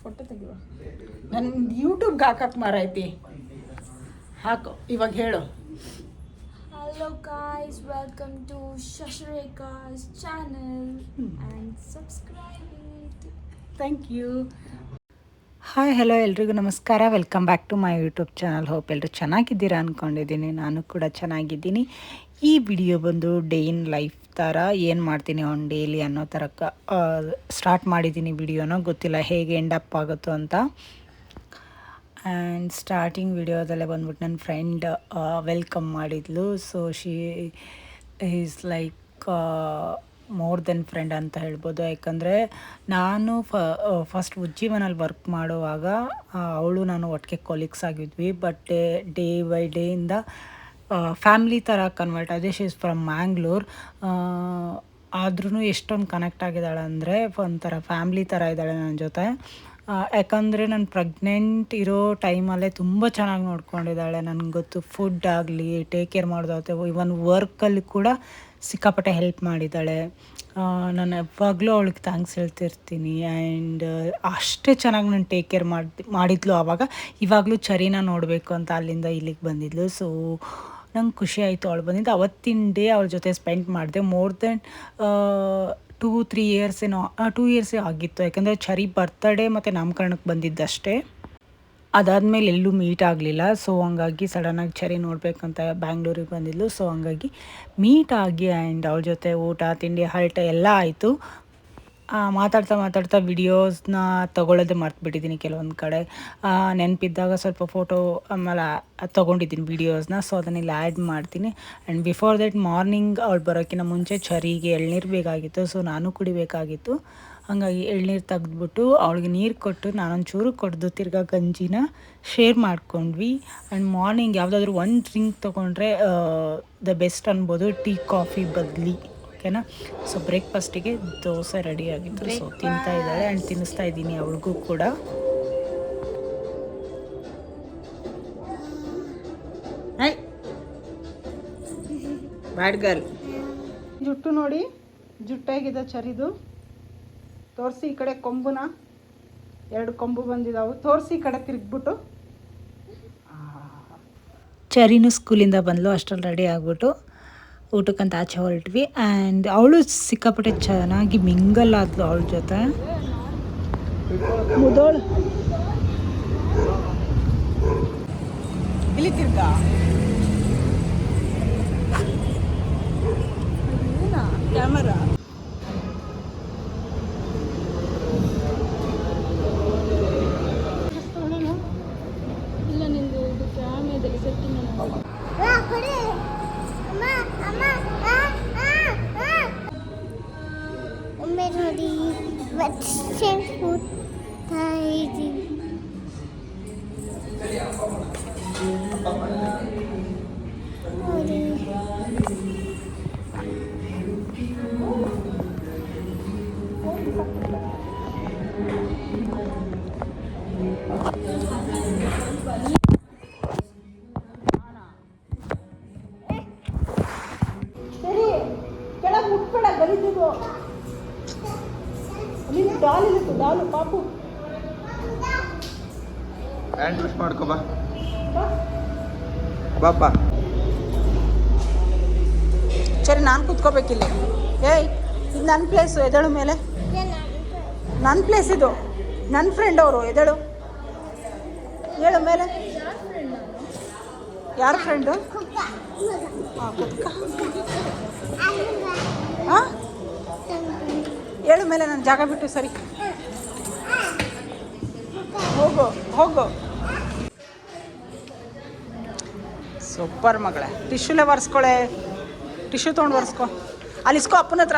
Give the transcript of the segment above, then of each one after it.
Photo ತೆಗಿವ ನನ್ನ ಯೂಟ್ಯೂಬ್ಗೆ ಹಾಕಕ್ಕೆ ಮಾರೈತಿ ಹಾಕು ಇವಾಗ ಹೇಳು. Hello guys, welcome to Shashreka's channel and subscribe it. Thank you. Hi hello ಎಲ್ರಿಗೂ ನಮಸ್ಕಾರ. Welcome back to my YouTube channel. Hope ಎಲ್ಲರೂ ಚೆನ್ನಾಗಿದ್ದೀರಾ ಅಂದ್ಕೊಂಡಿದ್ದೀನಿ. ನಾನು ಕೂಡ ಚೆನ್ನಾಗಿದ್ದೀನಿ. ಈ ವಿಡಿಯೋ ಬಂದು ಡೇ ಇನ್ ಲೈಫ್ ಥರ ಏನು ಮಾಡ್ತೀನಿ ಆನ್ ಡೈಲಿ ಅನ್ನೋ ಥರ ಸ್ಟಾರ್ಟ್ ಮಾಡಿದ್ದೀನಿ ವಿಡಿಯೋನ. ಗೊತ್ತಿಲ್ಲ ಹೇಗೆ ಎಂಡಪ್ ಆಗುತ್ತೋ ಅಂತ. ಆ್ಯಂಡ್ ಸ್ಟಾರ್ಟಿಂಗ್ ವಿಡಿಯೋದಲ್ಲೇ ಬಂದ್ಬಿಟ್ಟು ನನ್ನ ಫ್ರೆಂಡ್ ವೆಲ್ಕಮ್ ಮಾಡಿದ್ಲು. So she is like more than friend ಅಂತ ಹೇಳ್ಬೋದು. ಯಾಕಂದರೆ ನಾನು ಫಸ್ಟ್ ಉಜ್ಜೀವನಲ್ಲಿ ವರ್ಕ್ ಮಾಡುವಾಗ ಅವಳು ನಾನು ಒಟ್ಟಿಗೆ ಕೊಲೀಗ್ಸ್ ಆಗಿದ್ವಿ. ಬಟ್ ಡೇ ಬೈ ಡೇಯಿಂದ ಫ್ಯಾಮ್ಲಿ ಥರ ಕನ್ವರ್ಟ್ ಆಗಿದೆ. She is from Mangalore. ಆದ್ರೂ ಎಷ್ಟೊಂದು ಕನೆಕ್ಟ್ ಆಗಿದ್ದಾಳೆ ಅಂದರೆ ಒಂಥರ ಫ್ಯಾಮ್ಲಿ ಥರ ಇದ್ದಾಳೆ ನನ್ನ ಜೊತೆ. ಯಾಕಂದರೆ ನಾನು ಪ್ರೆಗ್ನೆಂಟ್ ಇರೋ ಟೈಮಲ್ಲೇ ತುಂಬ ಚೆನ್ನಾಗಿ ನೋಡ್ಕೊಂಡಿದ್ದಾಳೆ. ನನಗೆ ಗೊತ್ತು, ಫುಡ್ ಆಗಲಿ, ಟೇಕ್ ಕೇರ್ ಮಾಡೋದಾಗುತ್ತೆ, ಇವನ್ ವರ್ಕಲ್ಲಿ ಕೂಡ ಸಿಕ್ಕಾಪಟ್ಟೆ ಹೆಲ್ಪ್ ಮಾಡಿದ್ದಾಳೆ. ನಾನು ಯಾವಾಗಲೂ ಅವಳಿಗೆ ಥ್ಯಾಂಕ್ಸ್ ಹೇಳ್ತಿರ್ತೀನಿ. ಆ್ಯಂಡ್ ಅಷ್ಟೇ ಚೆನ್ನಾಗಿ ನಾನು ಟೇಕ್ ಕೇರ್ ಮಾಡಿದ್ಲು ಆವಾಗ. ಇವಾಗಲೂ ಚರಿನ ನೋಡಬೇಕು ಅಂತ ಅಲ್ಲಿಂದ ಇಲ್ಲಿಗೆ ಬಂದಿದ್ಲು. ಸೊ ನಂಗೆ ಖುಷಿ ಆಯಿತು ಅವಳು ಬಂದಿದ್ದು. ಅವತ್ತಿನ ಡೇ ಅವಳ ಜೊತೆ ಸ್ಪೆಂಡ್ ಮಾಡಿದೆ. ಮೋರ್ ದೆನ್ 2-3 ಇಯರ್ಸೇನೋ 2 ಇಯರ್ಸೇ ಆಗಿತ್ತು. ಯಾಕಂದರೆ ಚರಿ ಬರ್ತಡೇ ಮತ್ತು ನಾಮಕರಣಕ್ಕೆ ಬಂದಿದ್ದಷ್ಟೇ. ಅದಾದಮೇಲೆ ಎಲ್ಲೂ ಮೀಟ್ ಆಗಲಿಲ್ಲ. ಸೊ ಹಂಗಾಗಿ ಸಡನ್ನಾಗಿ ಚರಿ ನೋಡಬೇಕಂತ ಬ್ಯಾಂಗ್ಳೂರಿಗೆ ಬಂದಿದ್ಲು. ಸೊ ಹಂಗಾಗಿ ಮೀಟ್ ಆಗಿ ಆ್ಯಂಡ್ ಅವಳ ಜೊತೆ ಊಟ ತಿಂಡಿ ಹರಟ ಎಲ್ಲ ಆಯಿತು. ಮಾತಾಡ್ತಾ ವಿಡಿಯೋಸ್ನ ತೊಗೊಳ್ಳೋದೇ ಮರ್ತುಬಿಟ್ಟಿದ್ದೀನಿ ಕೆಲವೊಂದು ಕಡೆ. ನೆನಪಿದ್ದಾಗ ಸ್ವಲ್ಪ ಫೋಟೋ ಆಮೇಲೆ ತೊಗೊಂಡಿದ್ದೀನಿ ವೀಡಿಯೋಸ್ನ. ಸೊ ಅದನ್ನೆಲ್ಲ ಆ್ಯಡ್ ಮಾಡ್ತೀನಿ. ಆ್ಯಂಡ್ ಬಿಫೋರ್ ದಟ್ ಮಾರ್ನಿಂಗ್ ಅವಳು ಬರೋಕ್ಕಿಂತ ಮುಂಚೆ ಚರಿಗೆ ಎಳ್ನೀರು ಬೇಕಾಗಿತ್ತು. ಸೊ ನಾನು ಕುಡಿಬೇಕಾಗಿತ್ತು. ಹಾಗಾಗಿ ಎಳ್ನೀರು ತೆಗೆದ್ಬಿಟ್ಟು ಅವಳಿಗೆ ನೀರು ಕೊಟ್ಟು ನಾನೊಂದು ಚೂರು ಕೊಡ್ದು ತಿರ್ಗಾ ಗಂಜಿನ ಶೇರ್ ಮಾಡ್ಕೊಂಡ್ವಿ. ಆ್ಯಂಡ್ ಮಾರ್ನಿಂಗ್ ಯಾವುದಾದ್ರೂ ಒಂದು ಡ್ರಿಂಕ್ ತೊಗೊಂಡ್ರೆ ದ ಬೆಸ್ಟ್ ಅನ್ಬೋದು, ಟೀ ಕಾಫಿ ಬದಲಿ. ಓಕೆನಾ. ಸೊ ಬ್ರೇಕ್ಫಾಸ್ಟಿಗೆ ದೋಸೆ ರೆಡಿ ಆಗಿತ್ತು. ಸೊ ತಿಂತಾ ಇದ್ದಾಳೆ ಆ್ಯಂಡ್ ತಿನ್ನಿಸ್ತಾ ಇದ್ದೀನಿ ಅವಳಿಗೂ ಕೂಡ. Bad girl. ಜುಟ್ಟು ನೋಡಿ, ಜುಟ್ಟಾಗಿದೆ ಚರಿದು. ತೋರಿಸಿ ಈ ಕಡೆ ಕೊಂಬುನ. 2 ಕೊಂಬು ಬಂದಿದ್ದಾವೆ. ತೋರಿಸಿ ಈ ಕಡೆ ತಿರುಗ್ಬಿಟ್ಟು. ಚರಿನೂ ಸ್ಕೂಲಿಂದ ಬಂದಳು. ಅಷ್ಟರಲ್ಲಿ ರೆಡಿ ಆಗಿಬಿಟ್ಟು ಊಟಕ್ಕಂತ ಆಚೆ ಹೊರಟ್ವಿ. ಆ್ಯಂಡ್ ಅವಳು ಸಿಕ್ಕಾಪಟ್ಟೆ ಚೆನ್ನಾಗಿ ಮಿಂಗಲ್ ಆದ್ಲು ಅವಳ ಜೊತೆ. ಮುದೋಳು ಇಲ್ಲಿ ತಿರ್ಗಾ ಕ್ಯಾಮರಾ. ಇಲ್ಲ ನಿಂದು ಇದು ಕ್ಯಾಮೆರಾದಲ್ಲಿ ಸೆಟ್ಟಿಂಗ್ ಒಮ್ಮೆ ನೋಡಿ ವರ್ಷ ಕೂತಾ ಇದ್ದೀವಿ. ಸರಿ, ಕೆಳಗೆ ಮುಟ್ಬೇಡ, ಗಲೀಜಿದು. ನೀನು ಡಾಲ್ ಇತ್ತು, ಡಾಲು ಪಾಪು. ಹ್ಯಾಂಡ್ ವಾಶ್ ಮಾಡ್ಕೋ ಬಾ ಬಾಪ. ಸರಿ, ನಾನು ಕೂತ್ಕೋಬೇಕಿಲ್ಲಿ. ಏಯ್, ಇದು ನನ್ನ ಪ್ಲೇಸು, ಎದಳು ಮೇಲೆ. ನನ್ನ ಪ್ಲೇಸ್ ಇದು. ನನ್ನ ಫ್ರೆಂಡ್ ಅವರು, ಎದಳು ಹೇಳು ಮೇಲೆ. ಯಾರ ಫ್ರೆಂಡು? ಹಾಂ, ಕುತ್ಕ. ಹಾಂ, ಹೇಳು ಮೇಲೆ. ನನ್ನ ಜಾಗ ಬಿಟ್ಟು ಸರಿ ಹೋಗು ಹೋಗು. ಸೂಪರ್ ಮಗಳೇ. ಟಿಶ್ಯೂಲೆ ಒರೆಸ್ಕೊಳೆ. ಟಿಶ್ಯೂ ತೊಗೊಂಡು ಒರೆಸ್ಕೊ. ಅಲ್ಲಿ ಇಸ್ಕೊ ಅಪ್ಪನ ಹತ್ರ.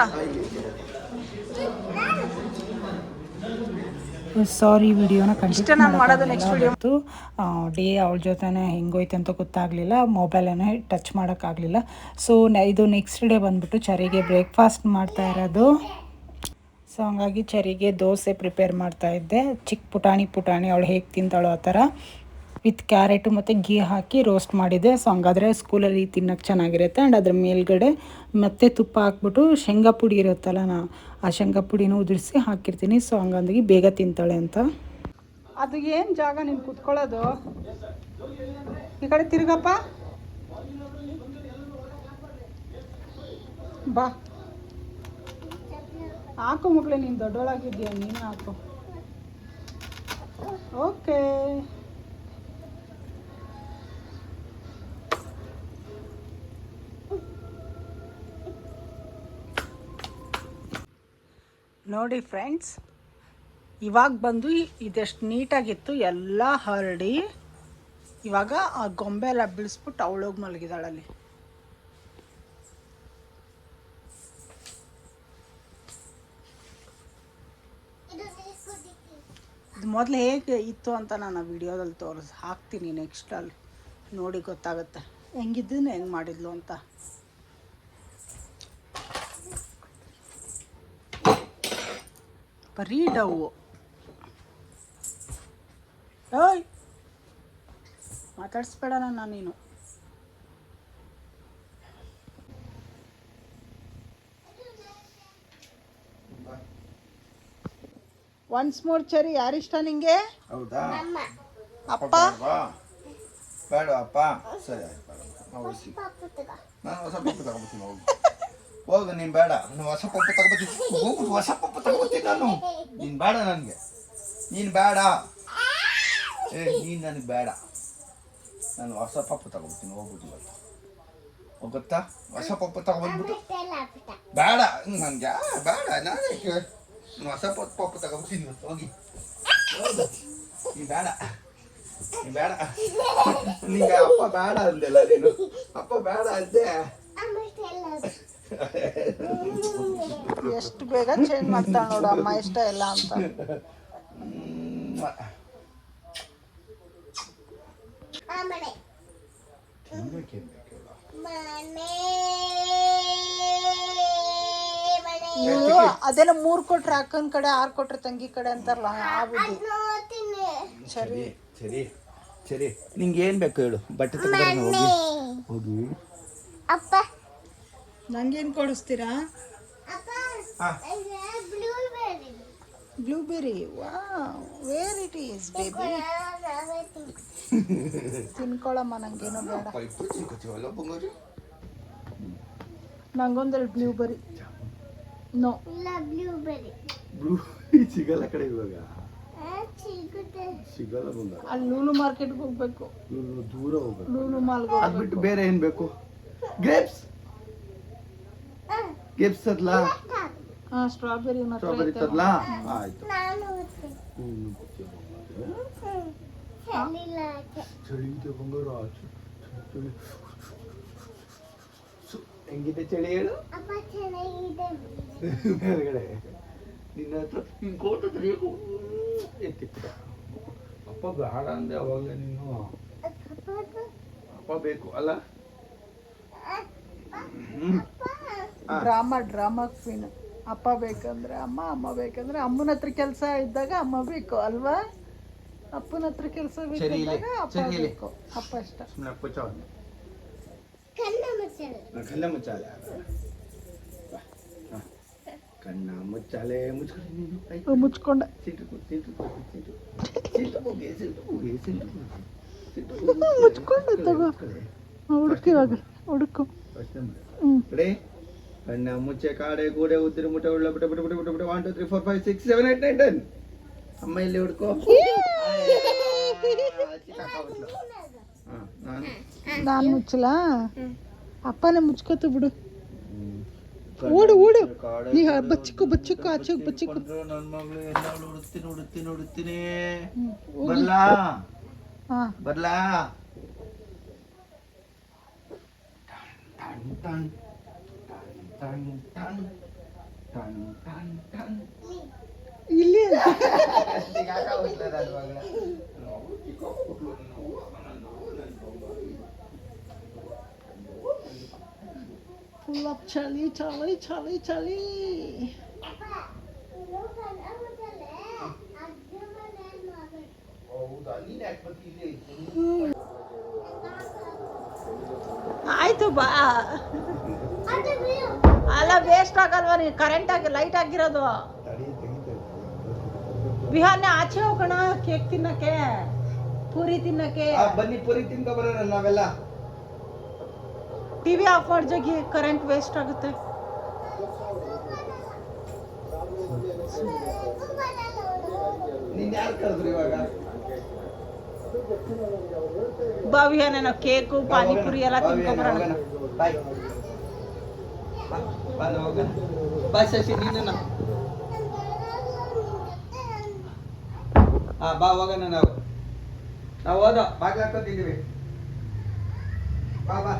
ಸಾರಿ, ವಿಡಿಯೋನ ಕಂಟಿನ್ಯೂ ನಾನು ಮಾಡೋದು ನೆಕ್ಸ್ಟ್ ವಿಡಿಯೋ. ಡೇ ಅವಳ ಜೊತೆನೇ ಹೆಂಗೋಯ್ತು ಅಂತ ಗೊತ್ತಾಗಲಿಲ್ಲ. ಮೊಬೈಲನ್ನೇ ಟಚ್ ಮಾಡೋಕ್ಕಾಗಲಿಲ್ಲ. ಸೊ ಇದು ನೆಕ್ಸ್ಟ್ ಡೇ ಬಂದುಬಿಟ್ಟು ಚರಿಗೆ ಬ್ರೇಕ್ಫಾಸ್ಟ್ ಮಾಡ್ತಾ ಇರೋದು. ಸೊ ಹಂಗಾಗಿ ಚರಿಗೆ ದೋಸೆ ಪ್ರಿಪೇರ್ ಮಾಡ್ತಾಯಿದ್ದೆ. ಚಿಕ್ಕ ಪುಟಾಣಿ ಅವಳು ಹೇಗೆ ತಿಂತಾಳೋ ಆ ಥರ. ವಿತ್ ಕ್ಯಾರೆಟು ಮತ್ತು ಗೀ ಹಾಕಿ ರೋಸ್ಟ್ ಮಾಡಿದೆ. ಸೊ ಹಂಗಾದ್ರೆ ಸ್ಕೂಲಲ್ಲಿ ತಿನ್ನೋಕ್ಕೆ ಚೆನ್ನಾಗಿರುತ್ತೆ. ಆ್ಯಂಡ್ ಅದ್ರ ಮೇಲ್ಗಡೆ ಮತ್ತೆ ತುಪ್ಪ ಹಾಕ್ಬಿಟ್ಟು ಶೇಂಗಾ ಪುಡಿ ಇರುತ್ತಲ್ಲ, ಆ ಶೇಂಗಾ ಪುಡಿನೂ ಉದುರಿಸಿ ಹಾಕಿರ್ತೀನಿ. ಸೊ ಹಂಗಾಗಿ ಬೇಗ ತಿಂತಾಳೆ ಅಂತ. ಅದು ಏನು ಜಾಗ ನೀನು ಕುತ್ಕೊಳ್ಳೋದು? ಈ ಕಡೆ ತಿರುಗಪ್ಪ, ಬಾ. ಹಾಕು ಮಗಳೇ, ನೀನು ದೊಡ್ಡೊಳಗಿದ್ಯಾ, ನೀನು ಹಾಕು. ಓಕೆ. ನೋಡಿ ಫ್ರೆಂಡ್ಸ್, ಇವಾಗ ಬಂದು ಇದೆಷ್ಟು ನೀಟಾಗಿತ್ತು ಎಲ್ಲ ಹರಡಿ, ಇವಾಗ ಆ ಗೊಂಬೆ ಎಲ್ಲ ಬಿಡಿಸ್ಬಿಟ್ಟು ಅವಳೋಗಿ ಮಲಗಿದಾಳಲ್ಲಿ. ಇದು ಮೊದಲು ಹೇಗೆ ಇತ್ತು ಅಂತ ನಾನು ಆ ವಿಡಿಯೋದಲ್ಲಿ ಹಾಕ್ತೀನಿ ನೆಕ್ಸ್ಟಲ್ಲಿ, ನೋಡಿ ಗೊತ್ತಾಗುತ್ತೆ ಹೆಂಗಿದ್ದನ್ನು ಹೆಂಗೆ ಮಾಡಿದ್ಲು ಅಂತ. ಬರೀ ಡವ್ವು. ಓಯ್, ಮಾತಾಡಿಸ್ಬೇಡ ನಾನು ನೀನು. Once more cherry. ಯಾರಿಷ್ಟ ನಿಂಗೆ? ಹೌದಾ? ಅಪ್ಪ ಬೇಡ ಅಪ್ಪ. ಸರಿ ಆಯ್ತು, ನಾನು ಹೊಸ ಪಪ್ಪು ತಗೋಬತ್ತೀನಿ. ಹೋಗು, ನೀನು ಬೇಡ. ನಾನು ಹೊಸ ಪಪ್ಪು ತಗೋಬತ್ತೀನಿ. ಹೋಗು, ಹೊಸ ಪಪ್ಪು ತಗೋಬತ್ತೀನಿ ನಾನು. ನೀನು ಬೇಡ ನನಗೆ, ನೀನು ಬೇಡ. ನೀನು ನನಗೆ ಬೇಡ. ನಾನು ಹೊಸ ಪಪ್ಪು ತಗೋಬತ್ತೀನಿ. ಹೋಗ್ಬಿಟ್ಟು ಹೋಗುತ್ತಾ? ಹೊಸ ಪಪ್ಪು ತಗೊಬಂದ್ಬಿಟ್ಟು ಬೇಡ ನನಗೆ, ಬೇಡ. ನಾನೇ ಹೊಸ ಪಪ್ಪು ತಗೋಬತ್ತೀನಿ. ಹೋಗಿ, ನೀನು ಬೇಡ, ನೀನು ಬೇಡ. ನಿಂಗೆ ಅಪ್ಪ ಬೇಡ ಅಂದೆಲ್ಲ ನೀನು. ಅಪ್ಪ ಬೇಡ ಅಂದೆ. ಎಷ್ಟು ಬೇಗ ಚೇಂಜ್ ಮಾಡ್ತಾಳೆ ನೋಡು ಅಮ್ಮ, ಇಷ್ಟ ಇಲ್ಲ ಅಂತ. ಇವ್ಳು ಅದೇನೋ 3 ಕೊಟ್ರೆ ಅಕ್ಕನ ಕಡೆ, 6 ಕೊಟ್ರೆ ತಂಗಿ ಕಡೆ ಅಂತಾರಲ್ಲ, ಆ ಬುದ್ಧಿ. ಸರಿ ಸರಿ ಸರಿ, ನಿಂಗೆ ಏನು ಬೇಕು ಹೇಳು, ಬಟ್ಟೆ ತಗೊಂಡು ಹೋಗಿ ಹೋಗಿ. ಅಪ್ಪ ನಂಗೇನು ಕೊಡಿಸ್ತೀರಾ? Blueberry. Wow, where it is baby. ತಿನ್ಕೊಳಮ್ಮ, ನಂಗೇನು ಬೇಡ. ನಂಗೊಂದೆರಡು ಬ್ಲೂಬೆರಿ. ನೋ, ಇಲ್ಲ ಬ್ಲೂಬೆರಿ. ಬ್ಲೂ ಸಿಗಲ್ಲ ಕಡೆ ಇವಾಗ, ಸಿಗಲ್ಲ. ಬಂದ ಅಲ್ಲಿ ಲೂಲು ಮಾರ್ಕೆಟ್ಗೆ ಹೋಗ್ಬೇಕು, ದೂರ ಹೋಗ್ಬೇಕು. ಲೂಲು ಮಾಲ್ಗೆ ಅದು ಬಿಟ್ಟು ಬೇರೆ ಏನು ಬೇಕು? ಗ್ರೇಪ್ಸ್, ಗ್ರೇಪ್ಸ್ ತರ್ಲ? ಹಾಂ, ಸ್ಟ್ರಾಬೆರಿ ತರ್ಲ? ಆಯ್ತು. ಚಳಿ ಇದೆ ಬಂಗಾರ. ಹೆಂಗಿದೆ ಚಳಿ ಹೇಳು? ಮೇಲ್ಗಡೆ ನಿನ್ನ ಹತ್ರ ನಿನ್ ಕೋಟ ಎತ್ತಿತ್ತ. ಅಪ್ಪ ಬೇಡ ಅಂದೆ ಅವಾಗಲೇ ನೀನು. ಅಪ್ಪ ಬೇಕು ಅಲ್ಲ? Drama queen. ಅಪ್ಪ ಬೇಕಂದ್ರೆ ಅಮ್ಮ, ಅಮ್ಮ ಬೇಕಂದ್ರೆ ಅಮ್ಮನ ಹತ್ರ ಕೆಲಸ ಇದ್ದಾಗ ಅಮ್ಮ ಬೇಕು ಅಲ್ವಾ? ಅಪ್ಪನ ಹತ್ರ ಕೆಲಸ ಬೇಕಾದಾಗ ಅಪ್ಪ ಬೇಕು. ಅಪ್ಪ ಇಷ್ಟ. ಕಣ್ಣ ಮುಚ್ಚಾಲೆ, ಕಣ್ಣ ಮುಚ್ಚಾಲೆ ಮುಚ್ಕೊಂಡೆ. ಮುಚ್ಕೊಂಡೆ ತಗೋ, ಹುಡುಕು ಇವಾಗ, ಹುಡುಕು. ಕಣ್ಣ ಮುಚ್ಚೆ ಕಾಡೆ ಗೋಡೆ ಉದ್ದಿನ ಮುಟ್ಟೆ ಉಳ್ಳ ಬಿಟ್ಟ ಬಿಟ್ಟು ಬಿಟ್ಟು ಬಿಟ್ಟು ಬಿಟ್ಟು 1 2 3 4 5 6 7 8 9 10. ಅಮ್ಮ ಇಲ್ಲಿ ಹುಡ್ಕೋ. ನಾನು ಮುಚ್ಚಲಾ? ಅಪ್ಪನೇ ಮುಚ್ಕೋತು ಬಿಡು. ಓಡು ಓಡು, ನೀ ಬಚ್ಚಿಕೋ ಆಚೆಗೆ ಬಚ್ಚಿಕೋ. ನನ್ನ ಮಗಳು ಎಲ್ಲಾಳು ಹುಡುಕ್ತೀನಿ. ಬರ್ಲಾ ಬರ್ಲಾ? Ton ton ton ton ton ton. ಇಲ್ಲಿ ಫುಲ್ ಆಫ್ ಚಳಿ ಚಳಿ ಚಳಿ ಚಳಿ. ಹೌದಾ? ನೀನ್ ಯಾಕೆ ಬರ್ತಿದ್ದೆ? ಆಯ್ತು ಬಾ. ಅಲ್ಲ ವೇಸ್ಟ್ ಆಗಲ್ವಾ, ನೀನು ಕರೆಂಟ್ ಆಗಿ ಲೈಟ್ ಆಗಿರೋದು. ಬಿಹಾರ್ನೆ ಆಚೆ ಹೋಗೋಣ ಕೇಕ್ ತಿನ್ನಕ್ಕೆ, ಪೂರಿ ತಿನ್ನಕ್ಕೆ. ಬನ್ನಿ ಪೂರಿ ತಿನ್ಕೊ ಬರೋಣ ನಾವೆಲ್ಲ. ಟಿವಿ ಆಫ್ ಮಾಡಿ ಜಗಿ, ಕರೆಂಟ್ ವೇಸ್ಟ್ ಆಗುತ್ತೆ. ನೀನ್ ಯಾರು ಕರೆದ್ರು ಇವಾಗ? ಬಾ ವಿಹಾನ, ನಾವು ಕೇಕು ಪಾನಿಪುರಿ ಎಲ್ಲ ತಿನ್ಕೊಂಬರೋಣ. ಬಾಯ್ ಬಾ ಹೋಗೋಣ. ಬಾಯ್ ಶಶಿ, ನೀನು ಬಾ ಹೋಗೋಣ. ನಾವು ಹೋದ ಬಾಗಿಲು ಹಾಕೋತಿದ್ದೀವಿ. ಬಾ ಬಾ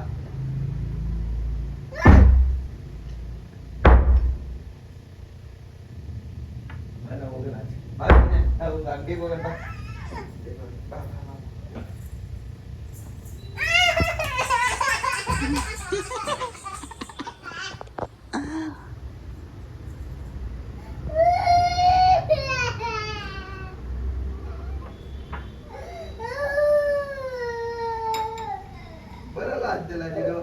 ಹೋಗೋಣ. ಅಂಗಡಿಗೆ ಹೋಗೋಣ. ಬರಲ್ಲ ಅಂತೆಲ್ಲ ನೀನು.